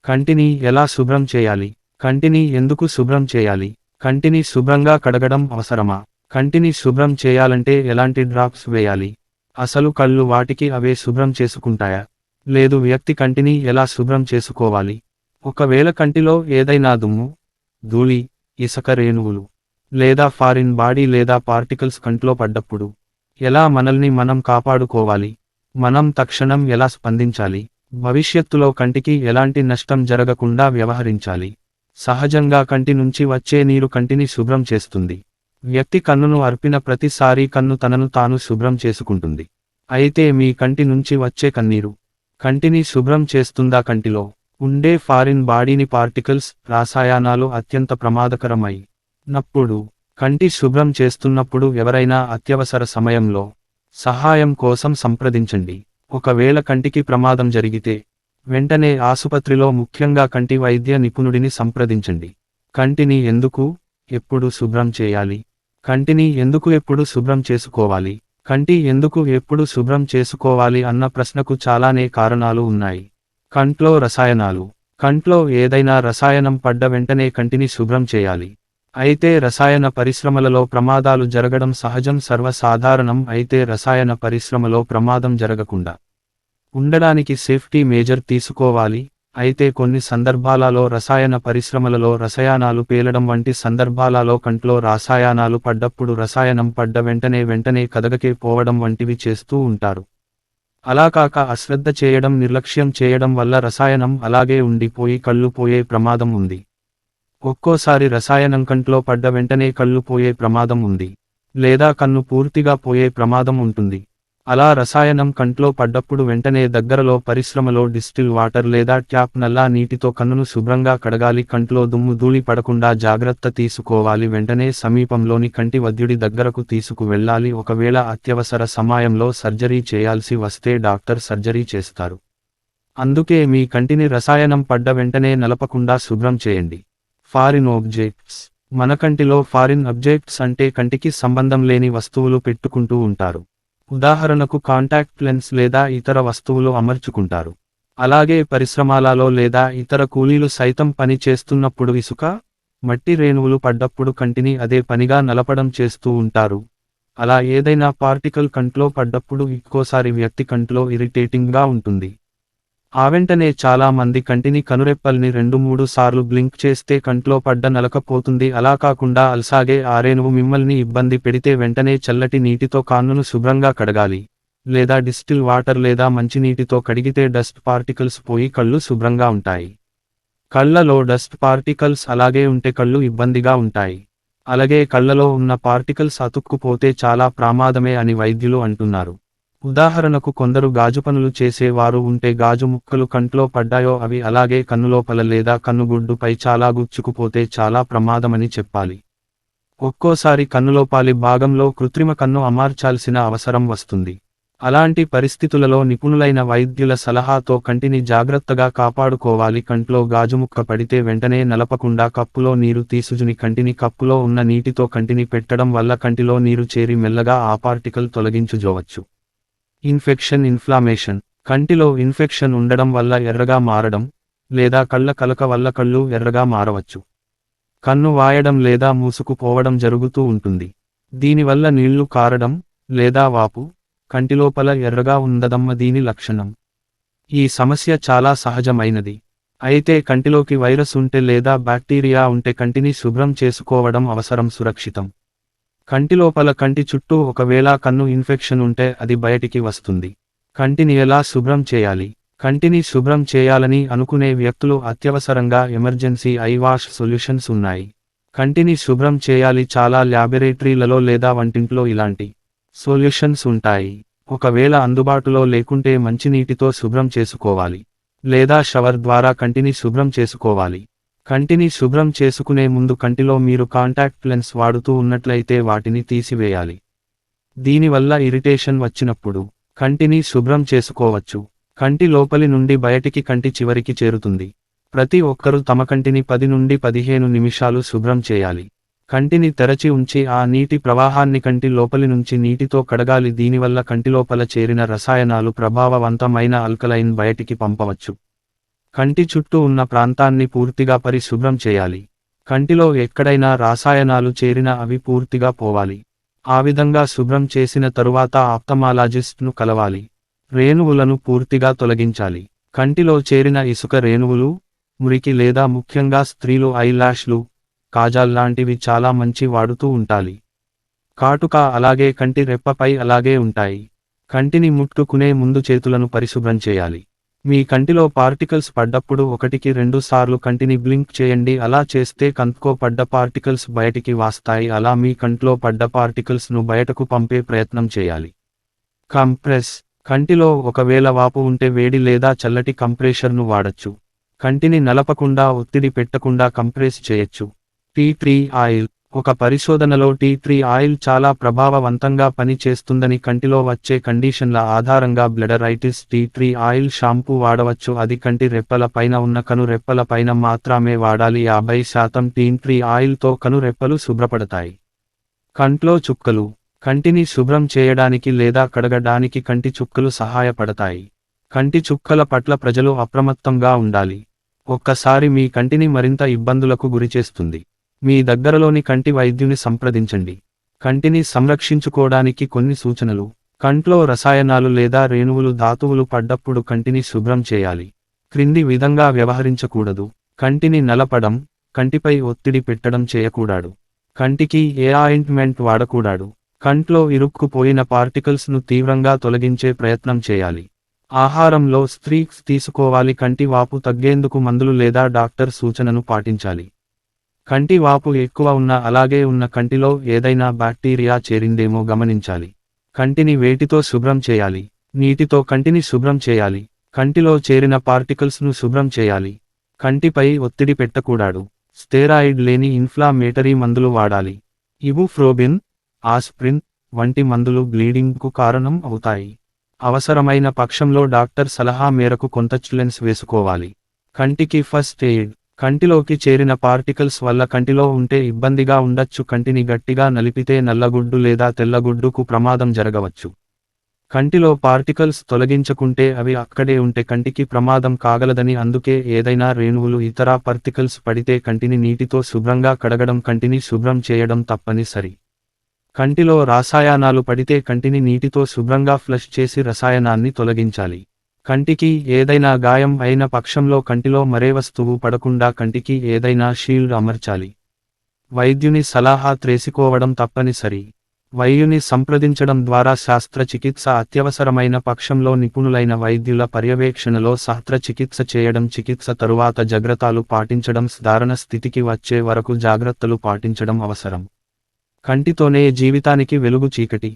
కంటిని ఎలా శుభ్రం చేయాలి? కంటిని ఎందుకు శుభ్రం చేయాలి? కంటిని శుభ్రంగా కడగడం అవసరమా? కంటిని శుభ్రం చేయాలంటే ఎలాంటి డ్రాప్స్ వేయాలి? అసలు కళ్ళు వాటికి అవే శుభ్రం చేసుకుంటాయా? లేదు వ్యక్తి కంటిని ఎలా శుభ్రం చేసుకోవాలి? ఒకవేళ కంటిలో ఏదైనా దుమ్ము, ధూళి, ఇసుక రేణువులు లేదా ఫారిన్ బాడీ లేదా పార్టికల్స్ కంట్లో పడ్డప్పుడు ఎలా మనల్ని మనం కాపాడుకోవాలి? మనం తక్షణం ఎలా స్పందించాలి? భవిష్యత్తులో కంటికి ఎలాంటి నష్టం జరగకుండా వ్యవహరించాలి? సహజంగా కంటి నుంచి వచ్చే నీరు కంటిని శుభ్రం చేస్తుంది. వ్యక్తి కన్నును అర్పిన ప్రతిసారీ కన్ను తనను తాను శుభ్రం చేసుకుంటుంది. అయితే మీ కంటి నుంచి వచ్చే కన్నీరు కంటిని శుభ్రం చేస్తుందా? కంటిలో ఉండే ఫారిన్ బాడీని పార్టికల్స్, రసాయనాలు అత్యంత ప్రమాదకరమై నప్పుడు కంటి శుభ్రం చేస్తున్నప్పుడు ఎవరైనా అత్యవసర సమయంలో సహాయం కోసం సంప్రదించండి. ఒకవేళ కంటికి ప్రమాదం జరిగితే వెంటనే ఆసుపత్రిలో ముఖ్యంగా కంటి వైద్య నిపుణుడిని సంప్రదించండి. కంటిని ఎందుకు, ఎప్పుడు శుభ్రం చేయాలి? కంటిని ఎందుకు ఎప్పుడు శుభ్రం చేసుకోవాలి? కంటి ఎందుకు ఎప్పుడు శుభ్రం చేసుకోవాలి అన్న ప్రశ్నకు చాలానే కారణాలు ఉన్నాయి. కంట్లో రసాయనాలు. కంట్లో ఏదైనా రసాయనం పడ్డ వెంటనే కంటిని శుభ్రం చేయాలి. అయితే రసాయన పరిశ్రమలలో ప్రమాదాలు జరగడం సహజం, సర్వసాధారణం. అయితే రసాయన పరిశ్రమలో ప్రమాదం జరగకుండా ఉండడానికి సేఫ్టీ మేజర్ తీసుకోవాలి. అయితే కొన్ని సందర్భాలలో రసాయన పరిశ్రమలలో రసాయనాలు పేలడం వంటి సందర్భాలలో కంట్లో రసాయనాలు పడ్డప్పుడు రసాయనం పడ్డ వెంటనే కదగకే పోవడం వంటివి చేస్తూ ఉంటారు. అలా కాక అశ్రద్ధ చేయడం, నిర్లక్ష్యం చేయడం వల్ల రసాయనం అలాగే ఉండిపోయి కళ్ళు పోయే ప్రమాదం ఉంది. ఒక్కోసారి రసాయనం కంట్లో పడ్డ వెంటనే కళ్ళు పోయే ప్రమాదం ఉంది, లేదా కన్ను పూర్తిగా పోయే ప్రమాదం ఉంటుంది. అలా రసాయనం కంట్లో పడ్డప్పుడు వెంటనే దగ్గరలో పరిశ్రమలో డిస్టిల్ వాటర్ లేదా ట్యాప్ నల్లా నీటితో కన్నును శుభ్రంగా కడగాలి. కంట్లో దుమ్ము ధూళి పడకుండా జాగ్రత్త తీసుకోవాలి. వెంటనే సమీపంలోని కంటి వైద్యుడి దగ్గరకు తీసుకువెళ్ళాలి. ఒకవేళ అత్యవసర సమయంలో సర్జరీ చేయాల్సి వస్తే డాక్టర్ సర్జరీ చేస్తారు. అందుకే మీ కంటిని రసాయనం పడ్డ వెంటనే నలపకుండా శుభ్రం చేయండి. Foreign objects. మన కంటిలో ఫారిన్ ఆబ్జెక్ట్స్ అంటే కంటికి సంబంధం లేని వస్తువులు పెట్టుకుంటూ ఉంటారు. ఉదాహరణకు కాంటాక్ట్ లెన్స్ లేదా ఇతర వస్తువులు అమర్చుకుంటారు. అలాగే పరిశ్రమలలో లేదా ఇతర కూలీలు సైతం పని చేస్తున్నప్పుడు ఇసుక, మట్టి రేణువులు పడ్డప్పుడు కంటిని అదే పనిగా నలపడం చేస్తూ ఉంటారు. అలా ఏదైనా పార్టికల్ కంట్లో పడ్డప్పుడు ఒక్కోసారి వ్యక్తి కంట్లో ఇరిటేటింగ్గా ఉంటుంది. ఆ వెంటనే చాలా మంది కంటిని కనురెప్పల్ని 2-3 సార్లు బ్లింక్ చేస్తే కంట్లో పడ్డ నలకపోతుంది. అలా కాకుండా అల్సాగే ఆ రేణువు మిమ్మల్ని ఇబ్బంది పెడితే వెంటనే చల్లటి నీటితో కాన్నును శుభ్రంగా కడగాలి. లేదా డిస్టిల్ వాటర్ లేదా మంచినీటితో కడిగితే డస్ట్ పార్టికల్స్ పోయి కళ్ళు శుభ్రంగా ఉంటాయి. కళ్ళలో డస్ట్ పార్టికల్స్ అలాగే ఉంటే కళ్ళు ఇబ్బందిగా ఉంటాయి. అలాగే కళ్ళలో ఉన్న పార్టికల్స్ అతుక్కుపోతే చాలా ప్రమాదమే అని వైద్యులు అంటున్నారు. ఉదాహరణకు కొందరు గాజు పనులు చేసేవారు ఉంటే గాజు ముక్కలు కంట్లో పడ్డాయో అవి అలాగే కన్నులోపల లేదా కన్నుగుడ్డుపై చాలా గుచ్చుకుపోతే చాలా ప్రమాదమని చెప్పాలి. ఒక్కోసారి కన్నులోపాలి భాగంలో కృత్రిమ కన్ను అమర్చాల్సిన అవసరం వస్తుంది. అలాంటి పరిస్థితులలో నిపుణులైన వైద్యుల సలహాతో కంటిని జాగ్రత్తగా కాపాడుకోవాలి. కంట్లో గాజుముక్క పడితే వెంటనే నలపకుండా కప్పులో నీరు తీసుకుని కంటిని కప్పులో ఉన్న నీటితో కంటిని పెట్టడం వల్ల కంటిలో నీరు చేరి మెల్లగా ఆ పార్టికల్ తొలగించుకోవచ్చు. Infection, inflammation. కంటిలో ఇన్ఫెక్షన్ ఉండడం వల్ల ఎర్రగా మారడం లేదా కళ్ళ కలక వల్ల కళ్ళు ఎర్రగా మారవచ్చు. కన్ను వాయడం లేదా మూసుకుపోవడం జరుగుతూ ఉంటుంది. దీనివల్ల నీళ్లు కారడం లేదా వాపు, కంటిలోపల ఎర్రగా ఉండడం దీని లక్షణం. ఈ సమస్య చాలా సహజమైనది. అయితే కంటిలోకి వైరస్ ఉంటే లేదా బ్యాక్టీరియా ఉంటే కంటిని శుభ్రం చేసుకోవడం అవసరం, సురక్షితం. కంటిలోపల కంటి చుట్టూ ఒకవేళ కన్ను ఇన్ఫెక్షన్ ఉంటే అది బయటికి వస్తుంది. కంటిని ఎలా శుభ్రం చేయాలి? కంటిని శుభ్రం చేయాలని అనుకునే వ్యక్తులు అత్యవసరంగా ఎమర్జెన్సీ ఐ వాష్ సొల్యూషన్స్ ఉన్నాయి. కంటిని శుభ్రం చేయాలి. చాలా ల్యాబొరేటరీలలో లేదా వంటింట్లో ఇలాంటి సొల్యూషన్స్ ఉంటాయి. ఒకవేళ అందుబాటులో లేకుంటే మంచినీటితో శుభ్రం చేసుకోవాలి. లేదా షవర్ ద్వారా కంటిని శుభ్రం చేసుకోవాలి. కంటిని శుభ్రం చేసుకునే ముందు కంటిలో మీరు కాంటాక్ట్ లెన్స్ వాడుతూ ఉన్నట్లయితే వాటిని తీసివేయాలి. దీనివల్ల ఇరిటేషన్ వచ్చినప్పుడు కంటిని శుభ్రం చేసుకోవచ్చు. కంటి లోపలి నుండి బయటికి కంటి చివరికి చేరుతుంది. ప్రతి ఒక్కరూ తమ కంటిని 10 నుండి 15 నిమిషాలు శుభ్రం చేయాలి. కంటిని తెరచి ఉంచి ఆ నీటి ప్రవాహాన్ని కంటి లోపలి నుంచి నీటితో కడగాలి. దీనివల్ల కంటిలోపల చేరిన రసాయనాలు ప్రభావవంతమైన ఆల్కలైన్ బయటికి పంపవచ్చు. కంటి చుట్టూ ఉన్న ప్రాంతాన్ని పూర్తిగా పరిశుభ్రం చేయాలి. కంటిలో ఎక్కడైనా రసాయనాలు చేరినా అవి పూర్తిగా పోవాలి. ఆ విధంగా శుభ్రం చేసిన తరువాత ఆప్థమాలజిస్ట్ను కలవాలి. రేణువులను పూర్తిగా తొలగించాలి. కంటిలో చేరిన ఇసుక రేణువులు, మురికి లేదా ముఖ్యంగా స్త్రీలు ఐలాష్లు, కాజాల్ లాంటివి చాలా మంచి వాడుతూ ఉండాలి. కాటుక అలాగే కంటి రెప్పపై అలాగే ఉంటాయి. కంటిని ముట్టుకునే ముందు చేతులను పరిశుభ్రం చేయాలి. మీ కంటిలో పార్టికల్స్ పడ్డప్పుడు 1-2 సార్లు కంటిని బ్లింక్ చేయండి. అలా చేస్తే కంట్లో పడ్డ పార్టికల్స్ బయటికి వస్తాయి. అలా మీ కంట్లో పడ్డ పార్టికల్స్ను బయటకు పంపే ప్రయత్నం చేయాలి. కంప్రెస్. కంటిలో ఒకవేళ వాపు ఉంటే వేడి లేదా చల్లటి కంప్రెషర్ను వాడచ్చు. కంటిని నలపకుండా ఒత్తిడి పెట్టకుండా కంప్రెస్ చేయొచ్చు. Tea tree oil. ఒక పరిశోధనలో టీ ట్రీ ఆయిల్ చాలా ప్రభావవంతంగా పని చేస్తుందని కంటిలో వచ్చే కండిషన్ల ఆధారంగా బ్లెడరైటిస్ టీ ట్రీ ఆయిల్ షాంపూ వాడవచ్చు. అది కంటి రెప్పల పైన ఉన్న కను రెప్పల పైన మాత్రమే వాడాలి. 50% టీ ట్రీ ఆయిల్తో కను రెప్పలు శుభ్రపడతాయి. కంట్లో చుక్కలు. కంటిని శుభ్రం చేయడానికి లేదా కడగడానికి కంటి చుక్కలు సహాయపడతాయి. కంటి చుక్కల పట్ల ప్రజలు అప్రమత్తంగా ఉండాలి. ఒక్కసారి మీ కంటిని మరింత ఇబ్బందులకు గురిచేస్తుంది. మీ దగ్గరలోని కంటి వైద్యుని సంప్రదించండి. కంటిని సంరక్షించుకోవడానికి కొన్ని సూచనలు. కంట్లో రసాయనాలు లేదా రేణువులు ధాతువులు పడ్డప్పుడు కంటిని శుభ్రం చేయాలి. క్రింది విధంగా వ్యవహరించకూడదు. కంటిని నలపడం, కంటిపై ఒత్తిడి పెట్టడం చేయకూడదు. కంటికి ఏ ఆయింట్మెంట్ వాడకూడదు. కంట్లో ఇరుక్కుపోయిన పార్టికల్స్ను తీవ్రంగా తొలగించే ప్రయత్నం చేయాలి. ఆహారంలో స్ట్రీక్స్ తీసుకోవాలి. కంటి వాపు తగ్గేందుకు మందులు లేదా డాక్టర్ సూచనను పాటించాలి. కంటి వాపు ఎక్కువ ఉన్న అలాగే ఉన్న కంటిలో ఏదైనా బ్యాక్టీరియా చేరిందేమో గమనించాలి. కంటిని వేటితో శుభ్రం చేయాలి. నీటితో కంటిని శుభ్రం చేయాలి. కంటిలో చేరిన పార్టికల్స్ను శుభ్రం చేయాలి. కంటిపై ఒత్తిడి పెట్టకూడదు. స్టెరాయిడ్ లేని ఇన్ఫ్లామేటరీ మందులు వాడాలి. ఇబుప్రోఫెన్, ఆస్ప్రిన్ వంటి మందులు బ్లీడింగ్కు కారణం అవుతాయి. అవసరమైన పక్షంలో డాక్టర్ సలహా మేరకు కొంత లెన్స్ వేసుకోవాలి. కంటికి ఫస్ట్ ఎయిడ్. కంటిలోకి చేరిన పార్టికల్స్ వల్ల కంటిలో ఉంటే ఇబ్బందిగా ఉండొచ్చు. కంటిని గట్టిగా నలిపితే నల్లగుడ్డు లేదా తెల్లగుడ్డుకు ప్రమాదం జరగవచ్చు. కంటిలో పార్టికల్స్ తొలగించకుంటే అవి అక్కడే ఉంటే కంటికి ప్రమాదం కాగలదని. అందుకే ఏదైనా రేణువులు ఇతర పార్టికల్స్ పడితే కంటిని నీటితో శుభ్రంగా కడగడం, కంటిని శుభ్రం చేయడం తప్పనిసరి. కంటిలో రసాయనాలు పడితే కంటిని నీటితో శుభ్రంగా ఫ్లష్ చేసి రసాయనాన్ని తొలగించాలి. కంటికి ఏదైనా గాయం అయిన పక్షంలో కంటిలో మరే వస్తువు పడకుండా కంటికి ఏదైనా షీల్డ్ అమర్చాలి. వైద్యుని సలహా తీసుకోవడం తప్పనిసరి. వైద్యుని సంప్రదించడం ద్వారా శస్త్రచికిత్స అత్యవసరమైన పక్షంలో నిపుణులైన వైద్యుల పర్యవేక్షణలో శస్త్రచికిత్స చేయడం. చికిత్స తరువాత జాగ్రత్తలు పాటించడం. సాధారణ స్థితికి వచ్చే వరకు జాగ్రత్తలు పాటించడం అవసరం. కంటితోనే జీవితానికి వెలుగు. చీకటి